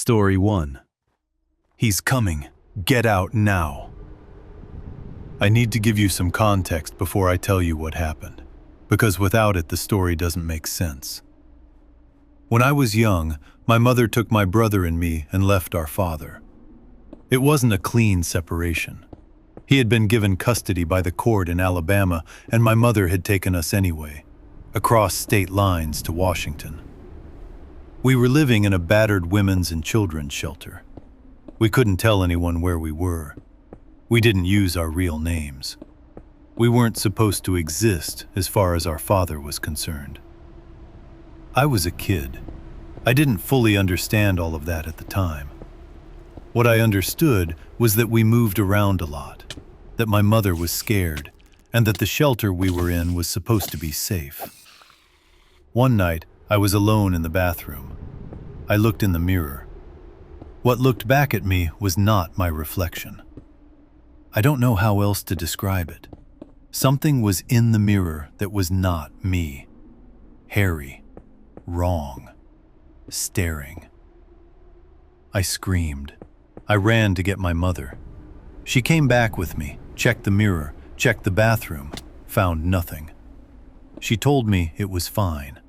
Story 1. He's coming. Get out now. I need to give you some context before I tell you what happened, because without it the story doesn't make sense. When I was young, my mother took my brother and me and left our father. It wasn't a clean separation. He had been given custody by the court in Alabama, and my mother had taken us anyway, across state lines to Washington. We were living in a battered women's and children's shelter. We couldn't tell anyone where we were. We didn't use our real names. We weren't supposed to exist as far as our father was concerned. I was a kid. I didn't fully understand all of that at the time. What I understood was that we moved around a lot, that my mother was scared, and that the shelter we were in was supposed to be safe. One night, I was alone in the bathroom. I looked in the mirror. What looked back at me was not my reflection. I don't know how else to describe it. Something was in the mirror that was not me. Hairy, wrong, staring. I screamed. I ran to get my mother. She came back with me, checked the mirror, checked the bathroom, found nothing. She told me it was fine,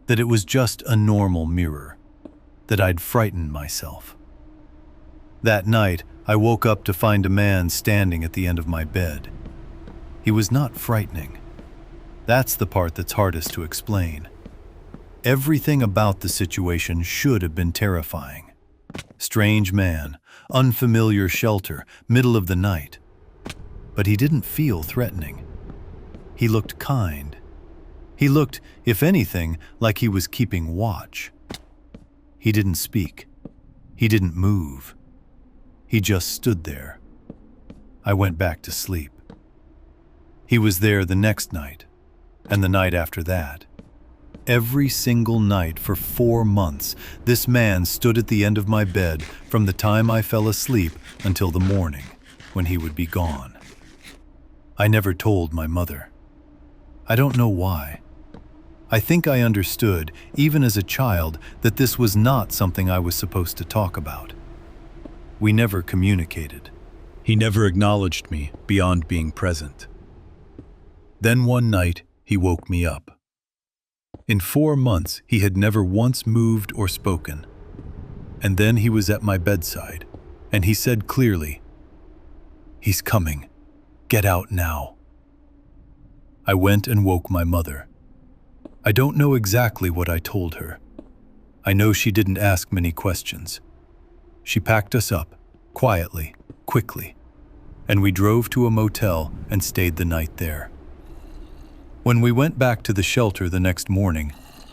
that it was just a normal mirror, that I'd frightened myself. That night, I woke up to find a man standing at the end of my bed. He was not frightening. That's the part that's hardest to explain. Everything about the situation should have been terrifying. Strange man, unfamiliar shelter, middle of the night. But he didn't feel threatening. He looked kind. He looked, if anything, like he was keeping watch. He didn't speak. He didn't move. He just stood there. I went back to sleep. He was there the next night, and the night after that. Every single night for 4 months, this man stood at the end of my bed from the time I fell asleep until the morning, when he would be gone. I never told my mother. I don't know why. I think I understood, even as a child, that this was not something I was supposed to talk about. We never communicated. He never acknowledged me beyond being present. Then one night, he woke me up. In 4 months, he had never once moved or spoken. And then he was at my bedside, and he said clearly, "He's coming. Get out now." I went and woke my mother. I don't know exactly what I told her. I know she didn't ask many questions. She packed us up, quietly, quickly, and we drove to a motel and stayed the night there. When we went back to the shelter the next morning,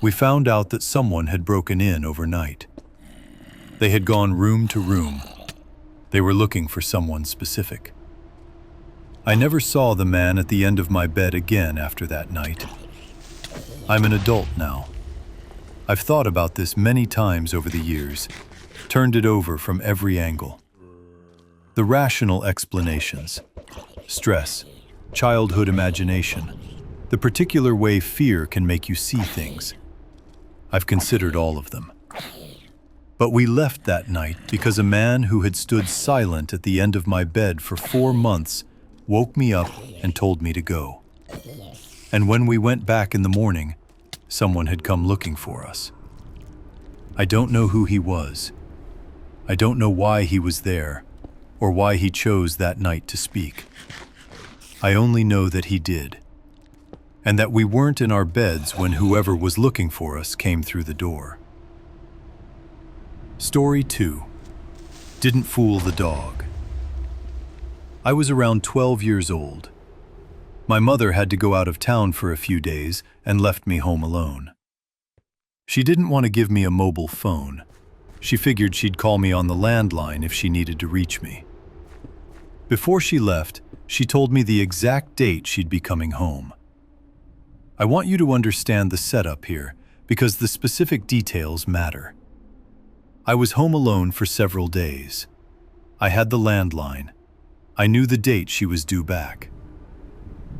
we found out that someone had broken in overnight. They had gone room to room. They were looking for someone specific. I never saw the man at the end of my bed again after that night. I'm an adult now. I've thought about this many times over the years, turned it over from every angle. The rational explanations, stress, childhood imagination, the particular way fear can make you see things. I've considered all of them. But we left that night because a man who had stood silent at the end of my bed for 4 months woke me up and told me to go. And when we went back in the morning, someone had come looking for us. I don't know who he was. I don't know why he was there, or why he chose that night to speak. I only know that he did, and that we weren't in our beds when whoever was looking for us came through the door. Story 2. Didn't fool the dog. I was around 12 years old. My mother had to go out of town for a few days and left me home alone. She didn't want to give me a mobile phone. She figured she'd call me on the landline if she needed to reach me. Before she left, she told me the exact date she'd be coming home. I want you to understand the setup here, because the specific details matter. I was home alone for several days. I had the landline. I knew the date she was due back.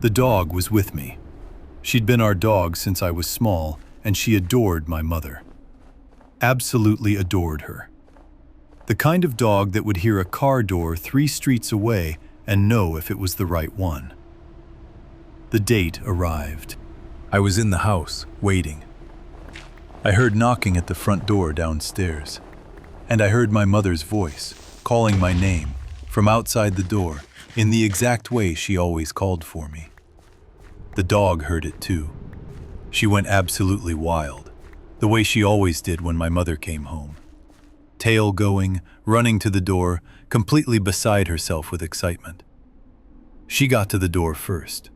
The dog was with me. She'd been our dog since I was small, and she adored my mother. Absolutely adored her. The kind of dog that would hear a car door 3 streets away and know if it was the right one. The date arrived. I was in the house, waiting. I heard knocking at the front door downstairs, and I heard my mother's voice, calling my name, from outside the door, in the exact way she always called for me. The dog heard it too. She went absolutely wild, the way she always did when my mother came home. Tail going, running to the door, completely beside herself with excitement. She got to the door first,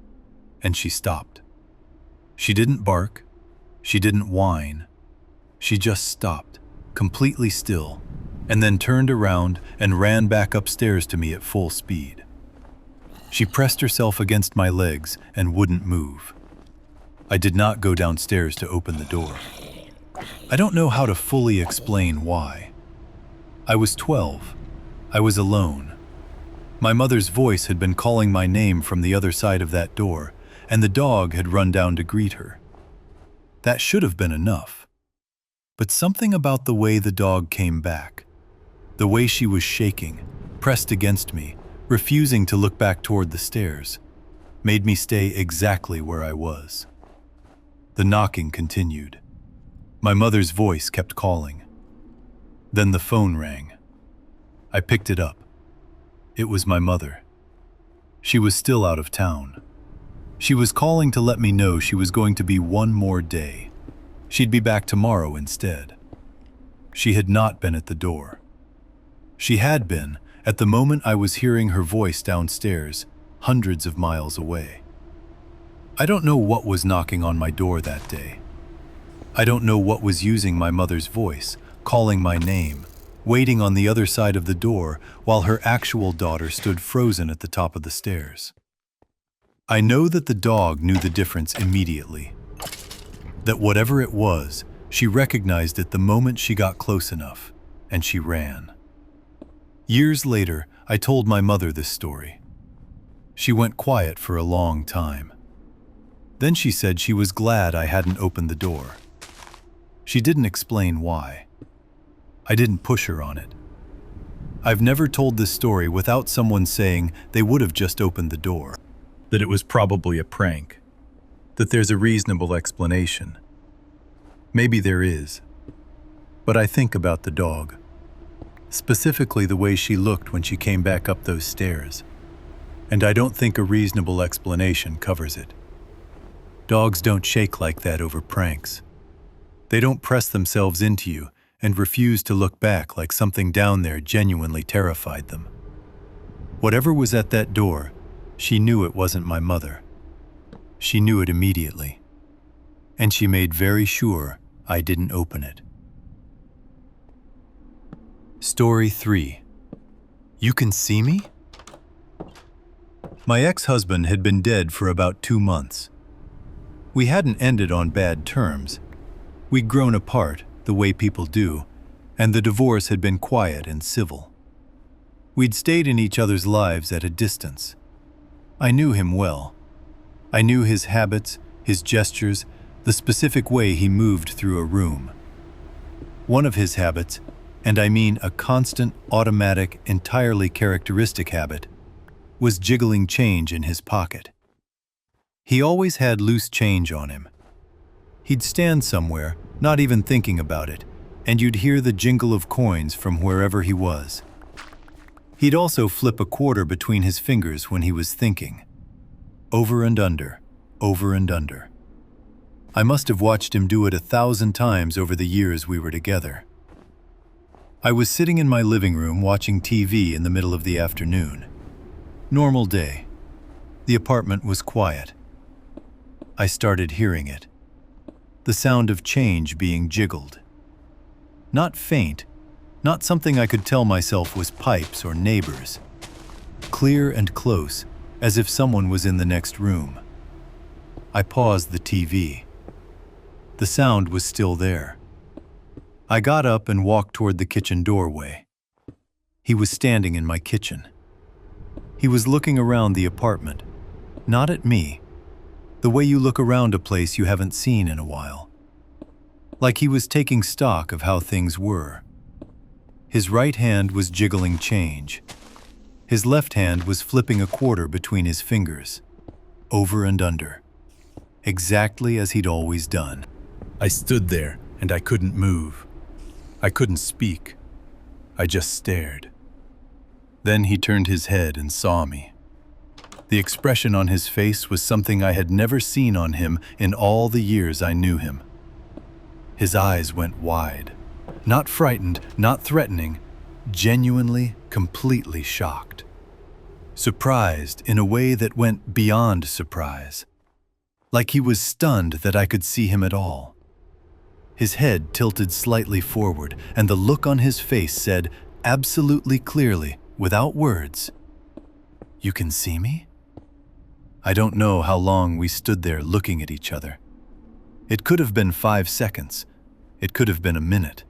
and she stopped. She didn't bark, she didn't whine. She just stopped, completely still, and then turned around and ran back upstairs to me at full speed. She pressed herself against my legs and wouldn't move. I did not go downstairs to open the door. I don't know how to fully explain why. I was 12. I was alone. My mother's voice had been calling my name from the other side of that door, and the dog had run down to greet her. That should have been enough. But something about the way the dog came back, the way she was shaking, pressed against me, refusing to look back toward the stairs, made me stay exactly where I was. The knocking continued. My mother's voice kept calling. Then the phone rang. I picked it up. It was my mother. She was still out of town. She was calling to let me know she was going to be one more day. She'd be back tomorrow instead. She had not been at the door. She had been at the moment I was hearing her voice downstairs, hundreds of miles away. I don't know what was knocking on my door that day. I don't know what was using my mother's voice, calling my name, waiting on the other side of the door while her actual daughter stood frozen at the top of the stairs. I know that the dog knew the difference immediately. That whatever it was, she recognized it the moment she got close enough, and she ran. Years later, I told my mother this story. She went quiet for a long time. Then she said she was glad I hadn't opened the door. She didn't explain why. I didn't push her on it. I've never told this story without someone saying they would have just opened the door, that it was probably a prank, that there's a reasonable explanation. Maybe there is. But I think about the dog, specifically the way she looked when she came back up those stairs, and I don't think a reasonable explanation covers it. Dogs don't shake like that over pranks. They don't press themselves into you and refuse to look back like something down there genuinely terrified them. Whatever was at that door, she knew it wasn't my mother. She knew it immediately. And she made very sure I didn't open it. Story 3. You can see me? My ex-husband had been dead for about 2 months. We hadn't ended on bad terms. We'd grown apart, the way people do, and the divorce had been quiet and civil. We'd stayed in each other's lives at a distance. I knew him well. I knew his habits, his gestures, the specific way he moved through a room. One of his habits, and I mean a constant, automatic, entirely characteristic habit, was jiggling change in his pocket. He always had loose change on him. He'd stand somewhere, not even thinking about it, and you'd hear the jingle of coins from wherever he was. He'd also flip a quarter between his fingers when he was thinking. Over and under, over and under. I must have watched him do it 1,000 times over the years we were together. I was sitting in my living room watching TV in the middle of the afternoon. Normal day. The apartment was quiet. I started hearing it. The sound of change being jiggled. Not faint, not something I could tell myself was pipes or neighbors. Clear and close, as if someone was in the next room. I paused the TV. The sound was still there. I got up and walked toward the kitchen doorway. He was standing in my kitchen. He was looking around the apartment, not at me, the way you look around a place you haven't seen in a while. Like he was taking stock of how things were. His right hand was jiggling change. His left hand was flipping a quarter between his fingers, over and under, exactly as he'd always done. I stood there and I couldn't move. I couldn't speak. I just stared. Then he turned his head and saw me. The expression on his face was something I had never seen on him in all the years I knew him. His eyes went wide. Not frightened, not threatening, genuinely, completely shocked. Surprised in a way that went beyond surprise. Like he was stunned that I could see him at all. His head tilted slightly forward, and the look on his face said, absolutely clearly, without words, "You can see me?" I don't know how long we stood there looking at each other. It could have been 5 seconds. It could have been a minute.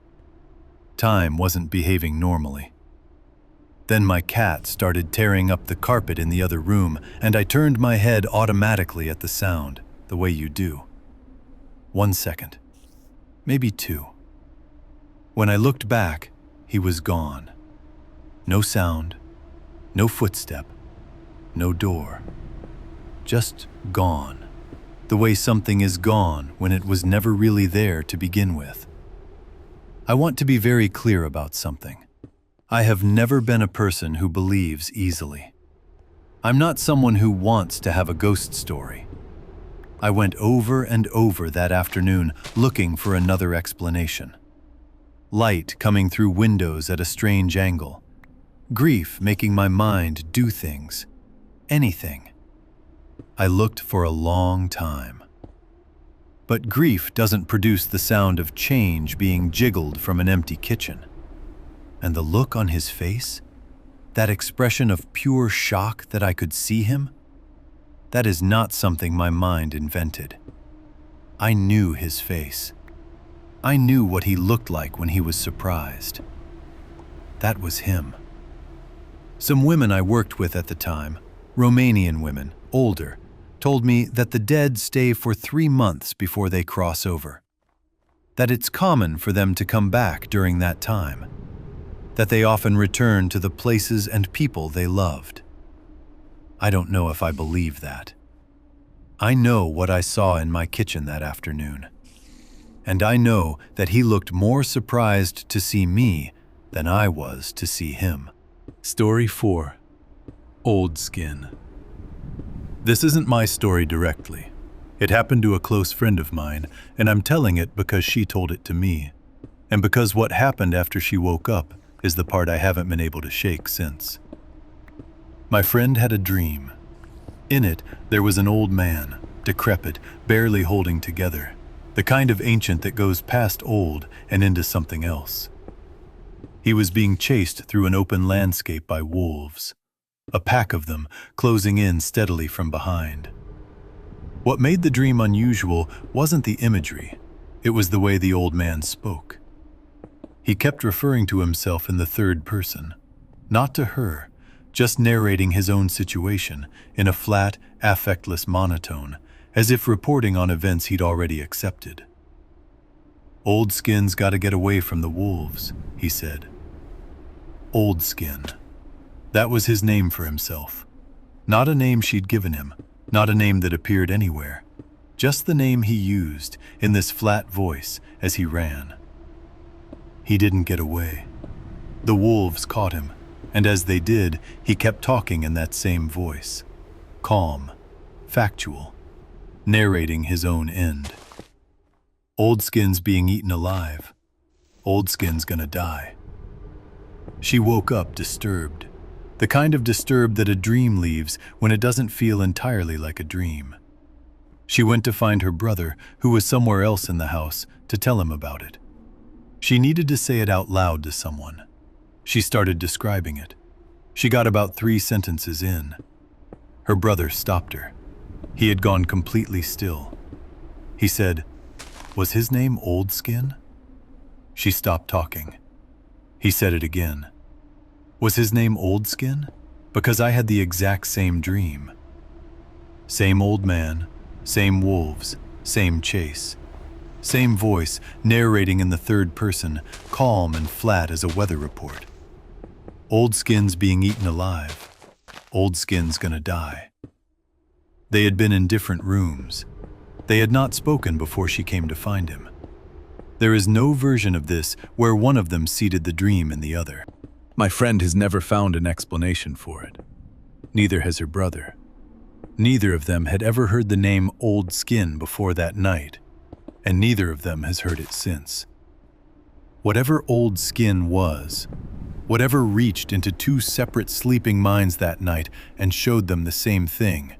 Time wasn't behaving normally. Then my cat started tearing up the carpet in the other room, and I turned my head automatically at the sound, the way you do. 1 second. Maybe 2. When I looked back, he was gone. No sound, no footstep, no door. Just gone. The way something is gone when it was never really there to begin with. I want to be very clear about something. I have never been a person who believes easily. I'm not someone who wants to have a ghost story. I went over and over that afternoon looking for another explanation. Light coming through windows at a strange angle. Grief making my mind do things. Anything. I looked for a long time. But grief doesn't produce the sound of change being jiggled from an empty kitchen. And the look on his face, that expression of pure shock that I could see him, that is not something my mind invented. I knew his face. I knew what he looked like when he was surprised. That was him. Some women I worked with at the time, Romanian women, older, told me that the dead stay for 3 months before they cross over. That it's common for them to come back during that time. That they often return to the places and people they loved. I don't know if I believe that. I know what I saw in my kitchen that afternoon. And I know that he looked more surprised to see me than I was to see him. Story 4. Old Skin. This isn't my story directly. It happened to a close friend of mine, and I'm telling it because she told it to me, and because what happened after she woke up is the part I haven't been able to shake since. My friend had a dream. In it, there was an old man, decrepit, barely holding together, the kind of ancient that goes past old and into something else. He was being chased through an open landscape by wolves. A pack of them, closing in steadily from behind. What made the dream unusual wasn't the imagery, it was the way the old man spoke. He kept referring to himself in the third person, not to her, just narrating his own situation in a flat, affectless monotone, as if reporting on events he'd already accepted. "Old Skin's got to get away from the wolves," he said. Old Skin. That was his name for himself. Not a name she'd given him, not a name that appeared anywhere, just the name he used in this flat voice as he ran. He didn't get away. The wolves caught him, and as they did, he kept talking in that same voice. Calm, factual, narrating his own end. Old Skin's being eaten alive. Old Skin's gonna die. She woke up disturbed. The kind of disturbed that a dream leaves when it doesn't feel entirely like a dream. She went to find her brother, who was somewhere else in the house, to tell him about it. She needed to say it out loud to someone. She started describing it. She got about 3 sentences in. Her brother stopped her. He had gone completely still. He said, "Was his name Old Skin?" She stopped talking. He said it again. "Was his name Old Skin? Because I had the exact same dream." Same old man, same wolves, same chase. Same voice, narrating in the third person, calm and flat as a weather report. Old Skin's being eaten alive. Old Skin's gonna die. They had been in different rooms. They had not spoken before she came to find him. There is no version of this where one of them seeded the dream in the other. My friend has never found an explanation for it. Neither has her brother. Neither of them had ever heard the name Old Skin before that night, and neither of them has heard it since. Whatever Old Skin was, whatever reached into two separate sleeping minds that night and showed them the same thing,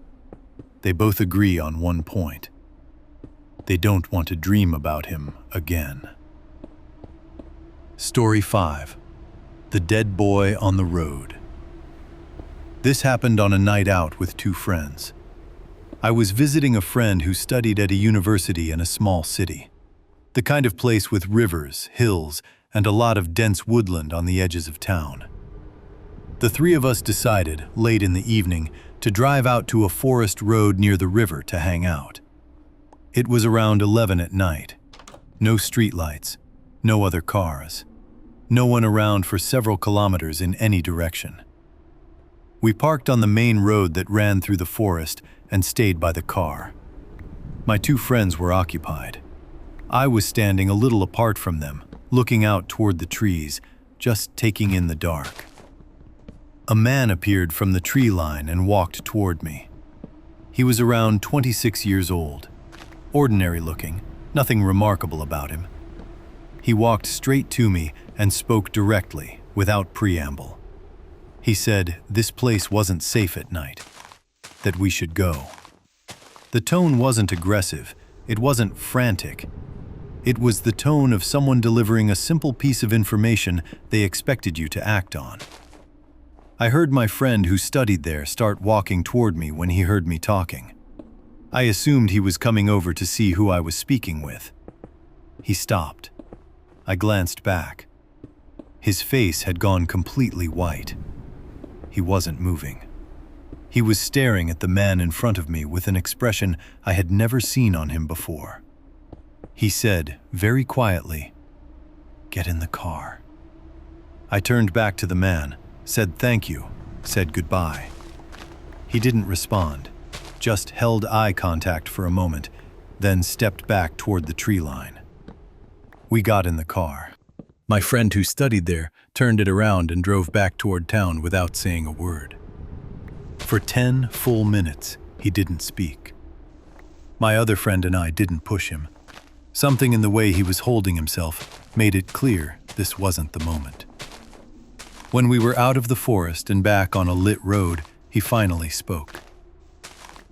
they both agree on one point. They don't want to dream about him again. Story 5. The Dead Boy on the Road. This happened on a night out with two friends. I was visiting a friend who studied at a university in a small city, the kind of place with rivers, hills, and a lot of dense woodland on the edges of town. The three of us decided, late in the evening, to drive out to a forest road near the river to hang out. It was around 11 at night. No streetlights, no other cars, no one around for several kilometers in any direction. We parked on the main road that ran through the forest and stayed by the car. My two friends were occupied. I was standing a little apart from them, looking out toward the trees, just taking in the dark. A man appeared from the tree line and walked toward me. He was around 26 years old, ordinary looking, nothing remarkable about him. He walked straight to me and spoke directly, without preamble. He said this place wasn't safe at night, that we should go. The tone wasn't aggressive, it wasn't frantic. It was the tone of someone delivering a simple piece of information they expected you to act on. I heard my friend who studied there start walking toward me when he heard me talking. I assumed he was coming over to see who I was speaking with. He stopped. I glanced back. His face had gone completely white. He wasn't moving. He was staring at the man in front of me with an expression I had never seen on him before. He said, very quietly, "Get in the car." I turned back to the man, said thank you, said goodbye. He didn't respond, just held eye contact for a moment, then stepped back toward the tree line. We got in the car. My friend who studied there turned it around and drove back toward town without saying a word. For 10 full minutes, he didn't speak. My other friend and I didn't push him. Something in the way he was holding himself made it clear this wasn't the moment. When we were out of the forest and back on a lit road, he finally spoke.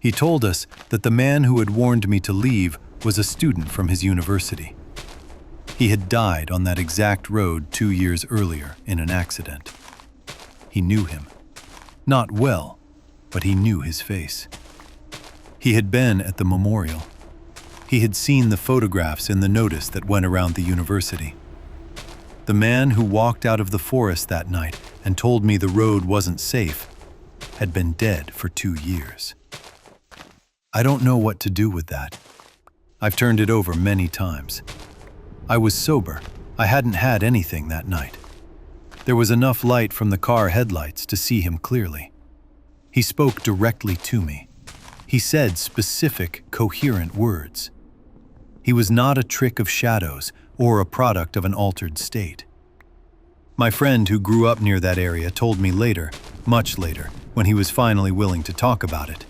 He told us that the man who had warned me to leave was a student from his university. He had died on that exact road 2 years earlier in an accident. He knew him. Not well, but he knew his face. He had been at the memorial. He had seen the photographs in the notice that went around the university. The man who walked out of the forest that night and told me the road wasn't safe had been dead for 2 years. I don't know what to do with that. I've turned it over many times. I was sober. I hadn't had anything that night. There was enough light from the car headlights to see him clearly. He spoke directly to me. He said specific, coherent words. He was not a trick of shadows or a product of an altered state. My friend who grew up near that area told me later, much later, when he was finally willing to talk about it,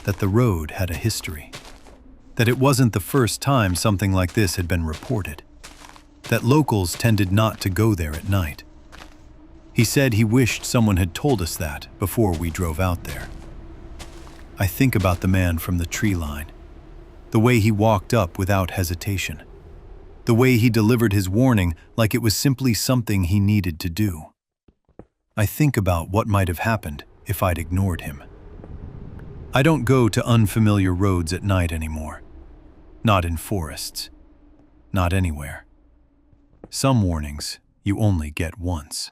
that the road had a history. That it wasn't the first time something like this had been reported. That locals tended not to go there at night. He said he wished someone had told us that before we drove out there. I think about the man from the tree line, the way he walked up without hesitation, the way he delivered his warning like it was simply something he needed to do. I think about what might have happened if I'd ignored him. I don't go to unfamiliar roads at night anymore. Not in forests. Not anywhere. Some warnings you only get once.